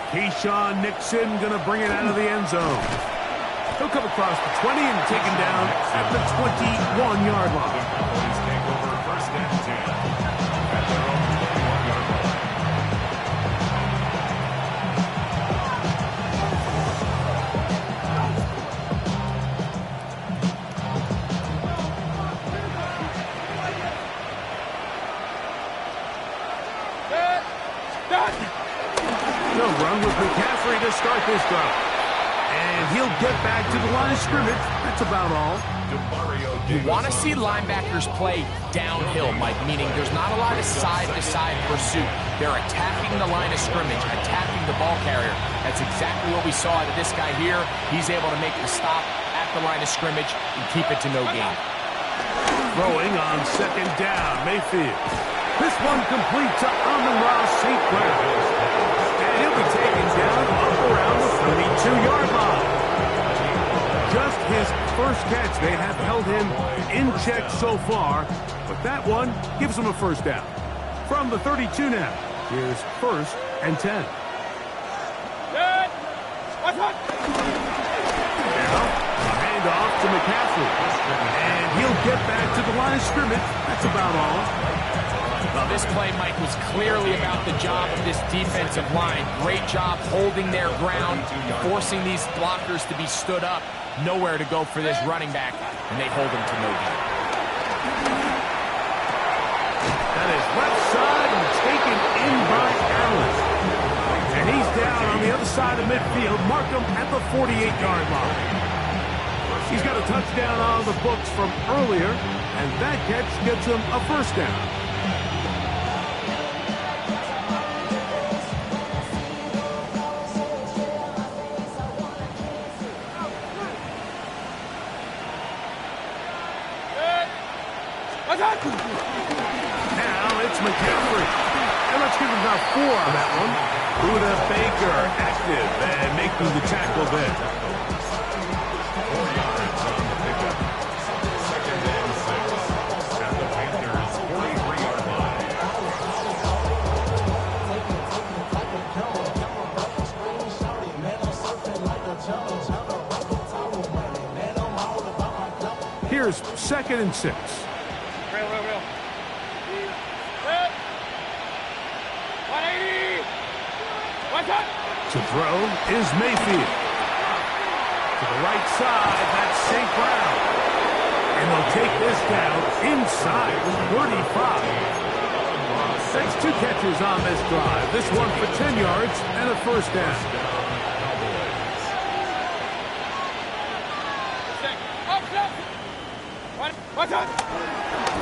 Keyshawn Nixon going to bring it out of the end zone. He'll come across the 20 and taken down at the 21-yard line. Please take over first and 10 at their own 21-yard line. They'll run with McCaffrey to start this drive. And he'll get back to the line of scrimmage. That's about all. You want to see linebackers play downhill, Mike, meaning there's not a lot of side-to-side pursuit. They're attacking the line of scrimmage, attacking the ball carrier. That's exactly what we saw out of this guy here. He's able to make the stop at the line of scrimmage and keep it to no gain. Throwing on second down, Mayfield. This one complete to Amon-Ra St. Clair. And he'll be taken down up around the 32-yard line. Just his first catch. They have held him in check so far, but that one gives him a first down. From the 32 now, here's first and 10. Now, a handoff to McCaffrey. And he'll get back to the line of scrimmage. That's about all. Well, this play, Mike, was clearly about the job of this defensive line. Great job holding their ground, forcing these blockers to be stood up. Nowhere to go for this running back, and they hold him to no gain. That is left side and taken in by Allen. And he's down on the other side of midfield. Mark him at the 48-yard line. He's got a touchdown on the books from earlier, and that catch gets him a first down. Now it's McCaffrey. And let's give him about 4 on that one. Buda Baker active and making the tackle there. 4 yards on the pickup. Second and 6 at the Panthers' 43-yard line. Here's second and 6. Real. To throw is Mayfield. To the right side, that's St. Brown. And they'll take this down inside 35. That's 2 catches on this drive. This one for 10 yards and a first down.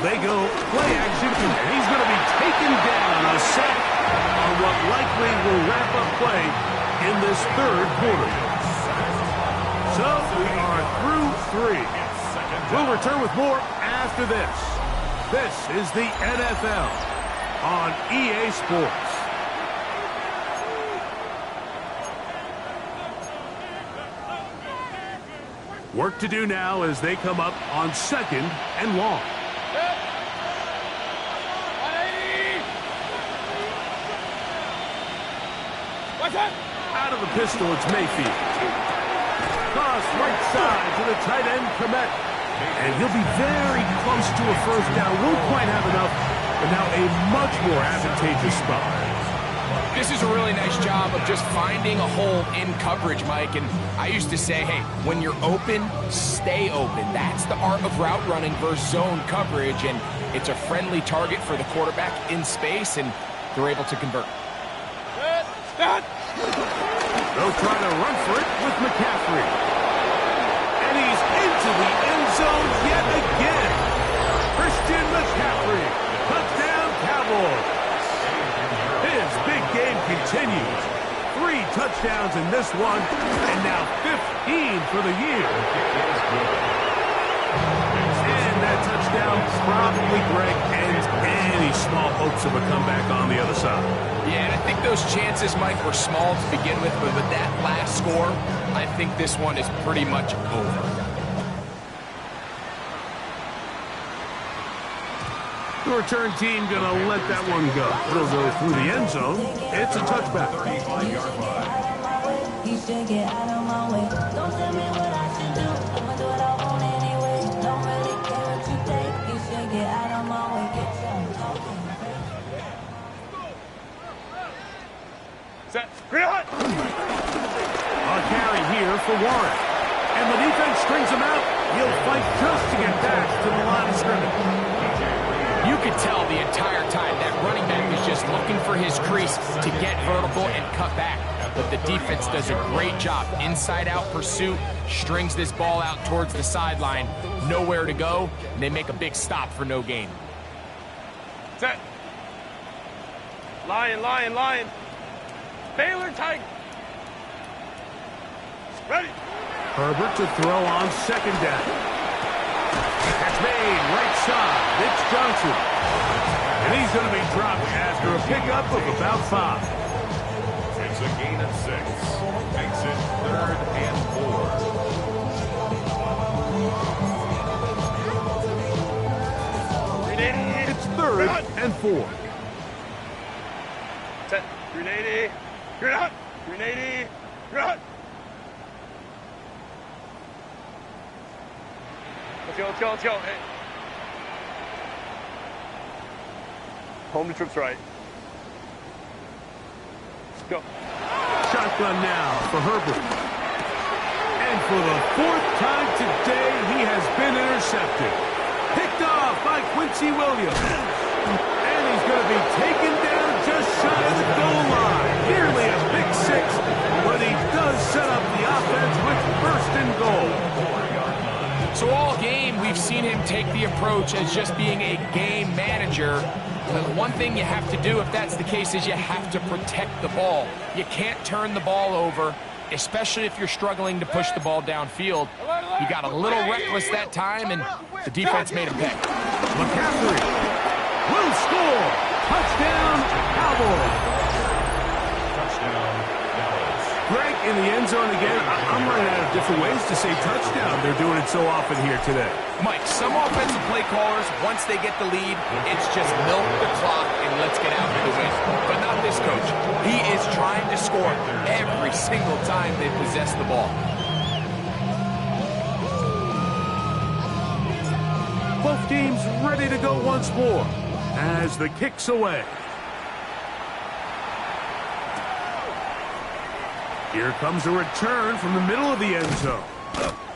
They go play action, and he's going to be taken down. A sack on what likely will wrap up play in this third quarter. So we are through 3. We'll return with more after this. This is the NFL on EA Sports. Work to do now as they come up on second and long. Out of the pistol, it's Mayfield. across right side to the tight end, Komet. And he'll be very close to a first down. Won't quite have enough, but now a much more advantageous spot. This is a really nice job of just finding a hole in coverage, Mike. And I used to say, hey, when you're open, stay open. That's the art of route running versus zone coverage. And it's a friendly target for the quarterback in space, and they're able to convert. They'll try to run for it with McCaffrey. And he's into the end zone yet again. Christian McCaffrey. Touchdown, Cowboys. His big game continues. 3 touchdowns in this one, and now 15 for the year. And that touchdown probably, Greg, ends any small hopes of a comeback on the other side. Yeah, and I think those chances, Mike, were small to begin with, but with that last score, I think this one is pretty much over. The return team going to let that one go. It'll go through the end zone. It's a touchback. 35-yard line. You should get out of my way. Don't tell me what I should do. I'ma do what I want anyway. Don't really care what you think. You should get out of my way. Get your Set. Green. A carry here for Warren. And the defense strings him out. He'll fight just to get back to the line of scrimmage. You could tell the entire time that running back is just looking for his crease to get vertical and cut back. But the defense does a great job. Inside-out pursuit, strings this ball out towards the sideline. Nowhere to go, and they make a big stop for no gain. Set. Lion, lion, lion. Baylor Tiger. Ready. Herbert to throw on second down. Catch made, right side. It's Johnson. And he's going to be dropped after a pickup of about 5. It's a gain of 6. Makes it 3rd and 4. It's 3rd and 4. Set. 380. You're out. 380. You're out. Let's go, let's go, let's go. Hey. Home to trips right. Let's go. Shotgun now for Herbert. And for the 4th time today, he has been intercepted. Picked off by Quincy Williams. And he's going to be taken down just shy of the goal line. Nearly a big 6, but he does set up the offense with 1st and goal. So all game, we've seen him take the approach as just being a game manager. But one thing you have to do, if that's the case, is you have to protect the ball. You can't turn the ball over, especially if you're struggling to push the ball downfield. He got a little reckless that time, and the defense made him pay. McCaffrey will score. Touchdown, Cowboys. Touchdown, Dallas. Greg, in the end zone again. I'm running out of different ways to say touchdown. They're doing it so often here today. Mike, some offensive play callers, once they get the lead, it's just milk the clock and let's get out for the win. But not this coach. He is trying to score every single time they possess the ball. Both teams ready to go once more as the kick's away. Here comes a return from the middle of the end zone.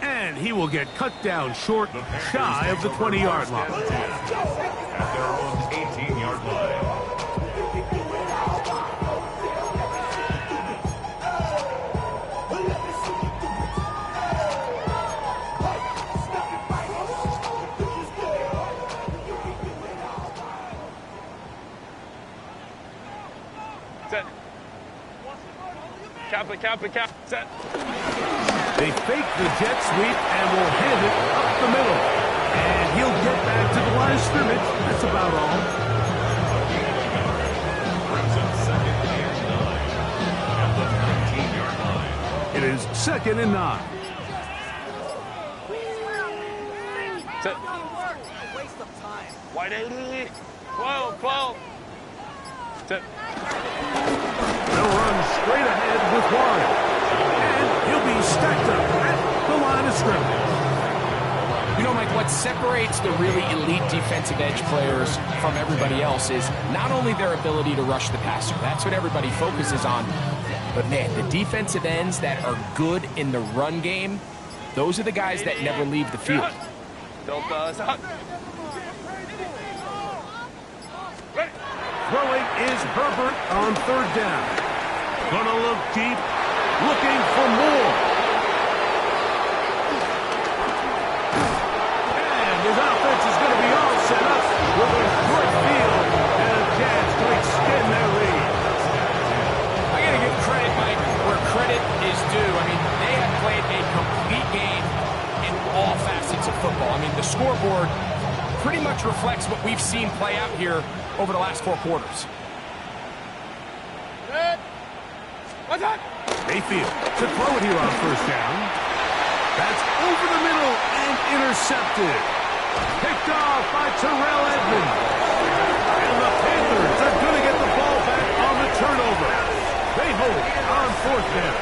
And he will get cut down short, shy of the 20-yard line. At their own 18-yard line. Set. Cap. Set. They fake the jet sweep and will hand it up the middle. And he'll get back to the line of scrimmage. That's about all. Brings up 2nd and 9 at the 19-yard line. It is 2nd and 9. Set. Waste of time. Wide 80. 12. Set. They'll run straight ahead with Warren. And he'll be stacked up at the line of scrimmage. You know, Mike, what separates the really elite defensive edge players from everybody else is not only their ability to rush the passer. That's what everybody focuses on. But, man, the defensive ends that are good in the run game, those are the guys that never leave the field. Throwing is Herbert on third down. Gonna look deep, looking for more. And his offense is going to be all set up with a great field and a chance to extend their lead. I got to give credit, Mike, where credit is due. I mean, they have played a complete game in all facets of football. I mean, the scoreboard pretty much reflects what we've seen play out here over the last 4 quarters. Mayfield to throw it here on first down. That's over the middle and intercepted. Picked off by Terrell Edmonds. And the Panthers are going to get the ball back on the turnover. They hold on fourth down.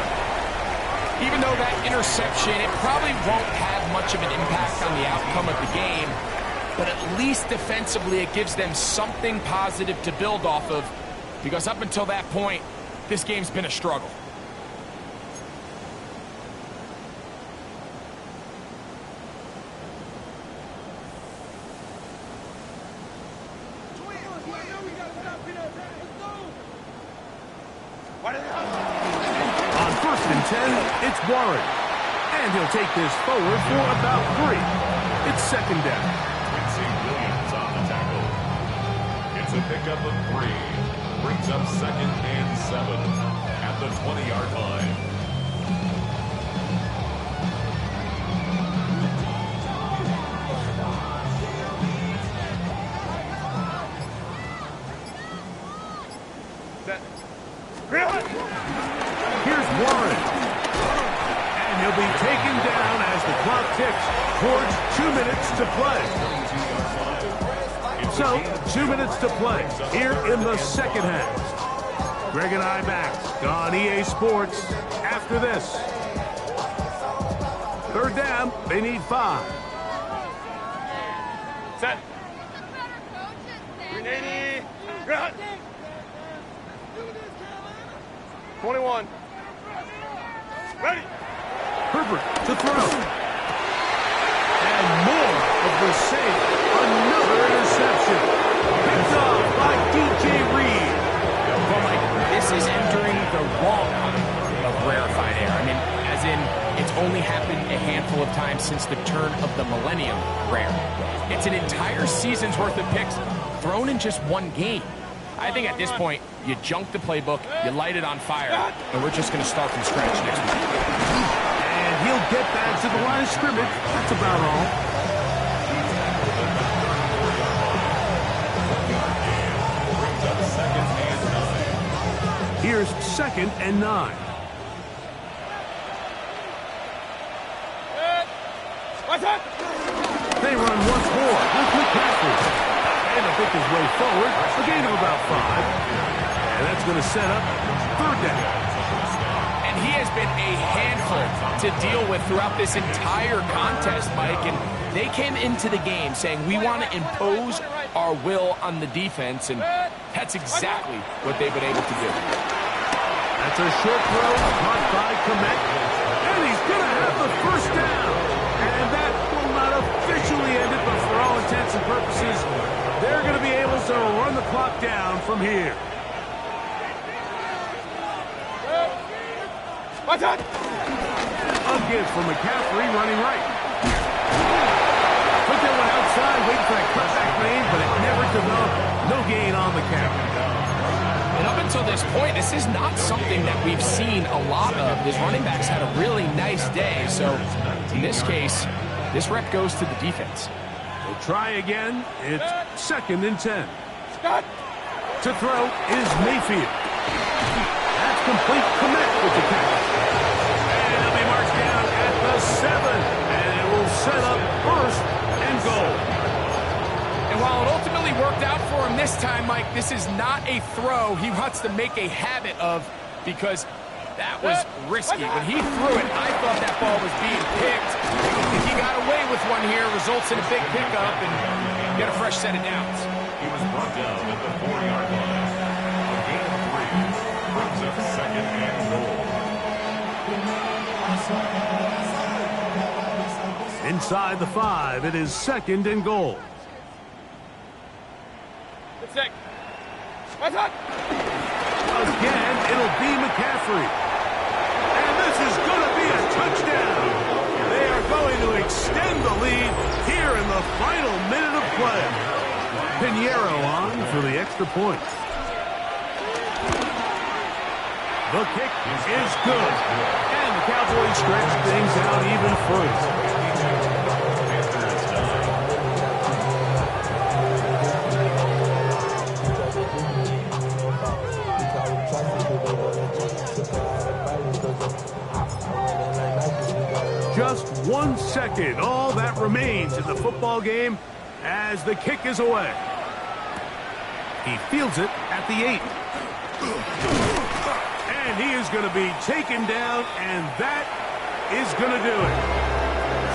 Even though that interception, it probably won't have much of an impact on the outcome of the game, but at least defensively it gives them something positive to build off of, because up until that point, this game's been a struggle. On first and 10, it's Warren. And he'll take this forward for about 3. It's second down. Williams on the tackle. It's a pickup of 3. Brings up second and 7 at the 20-yard line. Here's Warren. And he'll be taken down as the clock ticks towards 2 minutes to play. So, 2 minutes to play here in the second half. Greg and I back on EA Sports after this. Third down, they need 5. Set. 380. Run. 21. Ready. Herbert to throw. And more of the same. Another interception. Picked off by DJ Reed. Well, Mike, this is entering the wrong kind of rarefied air. I mean, as in, it's only happened a handful of times since the turn of the millennium rare. It's an entire season's worth of picks thrown in just one game. I think at this point, you junk the playbook, you light it on fire, and we're just going to start from scratch next week. And he'll get back to the line of scrimmage. That's about all. Here's second and 9. They run once more with McCaffrey. And to pick his way forward, a gain of about 5. And that's going to set up third down. And he has been a handful to deal with throughout this entire contest, Mike. And they came into the game saying, we want to impose our will on the defense. And that's exactly what they've been able to do. That's a short throw, caught by Komet. And he's going to have the first down. And that will not officially end it, but for all intents and purposes, they're going to be able to run the clock down from here. A give for McCaffrey running right. Took that one outside, waiting for that cutback lane, but it never developed. No gain on McCaffrey. And up until this point, this is not something that we've seen a lot of. His running backs had a really nice day. So in this case, this rep goes to the defense. They'll try again. It's second and 10. To throw is Mayfield. That's complete. Komet with the catch. And he'll be marked down at the 7. And it will set up first and goal. And while it ultimately worked out for him this time, Mike, this is not a throw he wants to make a habit of, because That was risky. When he threw it, I thought that ball was being picked. He got away with one here, results in a big pickup, and get a fresh set of downs. He was brought down at the 4-yard line. A gain of 3 brings up second and goal. Inside the 5, it is second and goal. It's sick. What's up? Again, it'll be McCaffrey. And this is going to be a touchdown. They are going to extend the lead here in the final minute of play. Pinheiro on for the extra point. The kick is good. And the Cowboys stretch things out even further. Just 1 second, all that remains in the football game as the kick is away. He fields it at the 8. And he is going to be taken down, and that is going to do it.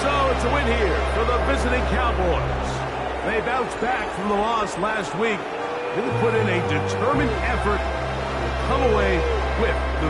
So it's a win here for the visiting Cowboys. They bounced back from the loss last week. They put in a determined effort to come away with the victory.